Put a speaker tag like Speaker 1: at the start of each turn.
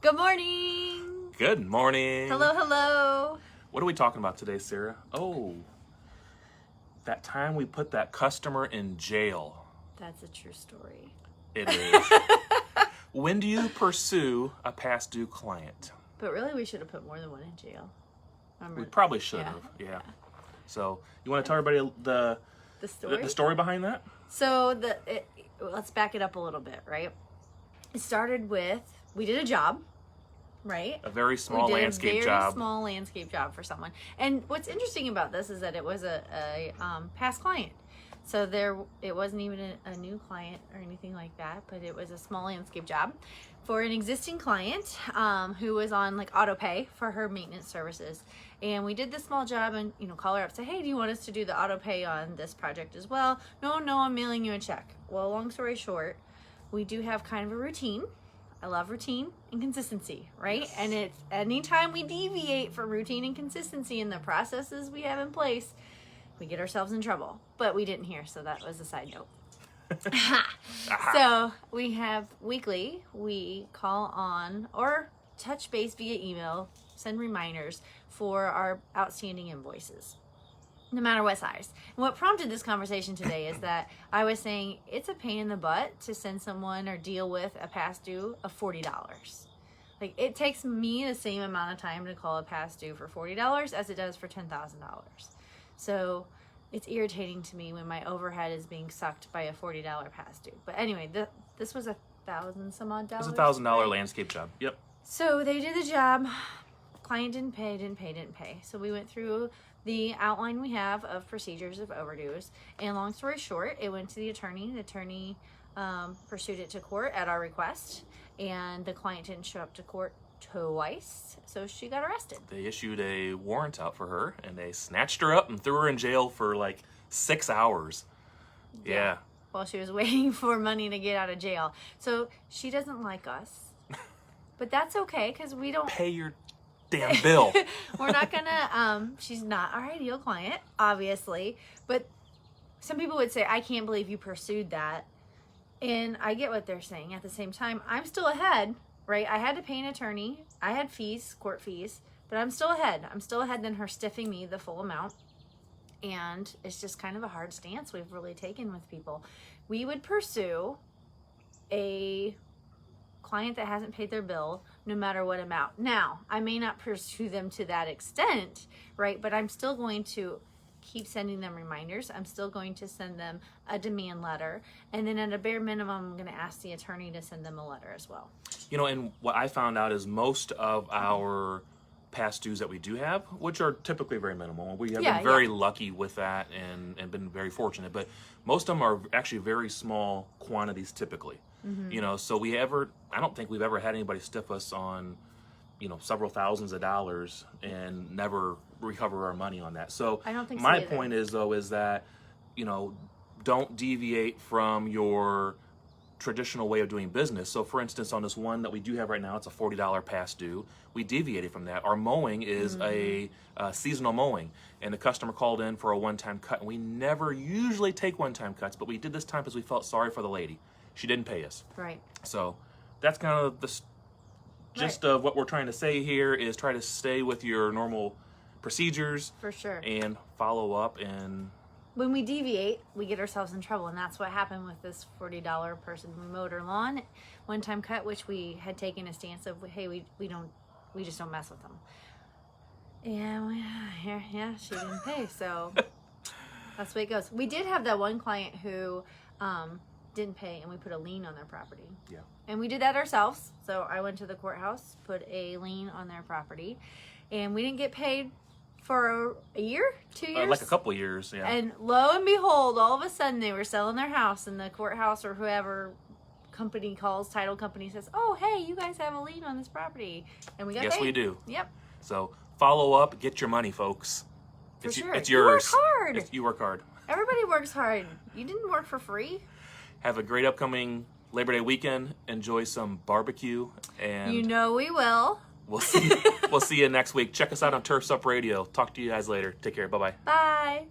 Speaker 1: Good morning.
Speaker 2: Good morning.
Speaker 1: Hello, hello.
Speaker 2: What are we talking about today, Sarah? Oh, that time we put that customer in jail.
Speaker 1: That's a true story.
Speaker 2: It is. When do you pursue a past due client?
Speaker 1: But really, we should have put more than one in jail.
Speaker 2: We probably should have. Yeah. So you want to tell everybody
Speaker 1: The story?
Speaker 2: the story behind that?
Speaker 1: So let's back it up a little bit, right? It started with, we did a job, right?
Speaker 2: A very small landscape
Speaker 1: very
Speaker 2: job.
Speaker 1: small landscape job for someone. And what's interesting about this is that it was a past client. So it wasn't even a new client or anything like that, but it was a small landscape job for an existing client who was on like auto pay for her maintenance services. And we did this small job and, call her up, say, hey, do you want us to do the auto pay on this project as well? No, I'm mailing you a check. Well, long story short, we do have kind of a routine. I love routine and consistency, right?
Speaker 2: Yes.
Speaker 1: And it's anytime we deviate from routine and consistency in the processes we have in place, we get ourselves in trouble. But we didn't here, so that was a side note. So we have weekly, we call on or touch base via email, send reminders for our outstanding invoices, no matter what size. And what prompted this conversation today is that I was saying it's a pain in the butt to send someone or deal with a past due of $40. Like, it takes me the same amount of time to call a past due for $40 as it does for $10,000. So it's irritating to me when my overhead is being sucked by a $40 past due. But anyway, this was $1,000 some odd dollars.
Speaker 2: It's a $1,000 landscape job. Yep.
Speaker 1: So they did the job. Client didn't pay. So we went through the outline we have of procedures of overdues. And long story short, it went to the attorney. The attorney pursued it to court at our request. And the client didn't show up to court twice, so she got arrested.
Speaker 2: They issued a warrant out for her, and they snatched her up and threw her in jail for like 6 hours. Yeah.
Speaker 1: While she was waiting for money to get out of jail. So she doesn't like us. But that's okay, because we don't...
Speaker 2: Pay your damn bill.
Speaker 1: We're not gonna... she's not our ideal client, obviously. But some people would say, I can't believe you pursued that. And I get what they're saying. At the same time, I'm still ahead, right? I had to pay an attorney. I had fees, court fees. But I'm still ahead. I'm still ahead than her stiffing me the full amount. And it's just kind of a hard stance we've really taken with people. We would pursue a client that hasn't paid their bill no matter what amount. Now, I may not pursue them to that extent, right? But I'm still going to keep sending them reminders. I'm still going to send them a demand letter. And then at a bare minimum, I'm going to ask the attorney to send them a letter as well.
Speaker 2: And what I found out is most of our past dues that we do have, which are typically very minimal. We have been very lucky with that and been very fortunate, but most of them are actually very small quantities typically. Mm-hmm. So I don't think we've ever had anybody stiff us on, several thousands of dollars and never recover our money on that. So
Speaker 1: I don't think
Speaker 2: my
Speaker 1: so either.
Speaker 2: point is that, don't deviate from your traditional way of doing business. So for instance, on this one that we do have right now, it's a $40 past due. We deviated from that. Our mowing is a seasonal mowing, and the customer called in for a one-time cut, and we never usually take one-time cuts, but we did this time because we felt sorry for the lady. She didn't pay us.
Speaker 1: Right.
Speaker 2: So that's kind of the gist of what we're trying to say here is try to stay with your normal procedures.
Speaker 1: For sure.
Speaker 2: And follow up. And
Speaker 1: when we deviate, we get ourselves in trouble, and that's what happened with this $40 person. We mowed her lawn, one-time cut, which we had taken a stance of, hey, we just don't mess with them. And she didn't pay, so that's the way it goes. We did have that one client who didn't pay, and we put a lien on their property.
Speaker 2: Yeah.
Speaker 1: And we did that ourselves. So I went to the courthouse, put a lien on their property, and we didn't get paid for a year, 2 years?
Speaker 2: Like a couple of years, yeah.
Speaker 1: And lo and behold, all of a sudden they were selling their house, and the courthouse or whoever company calls, title company says, oh, hey, you guys have a lien on this property. And we got
Speaker 2: Yes,
Speaker 1: paid.
Speaker 2: we do.
Speaker 1: Yep.
Speaker 2: So follow up, get your money, folks.
Speaker 1: For sure.
Speaker 2: It's yours.
Speaker 1: You work hard.
Speaker 2: You work hard.
Speaker 1: Everybody works hard. You didn't work for free.
Speaker 2: Have a great upcoming Labor Day weekend. Enjoy some barbecue, and
Speaker 1: we will.
Speaker 2: we'll see you next week. Check us out on Turfs Up Radio. Talk to you guys later. Take care. Bye-bye.
Speaker 1: Bye.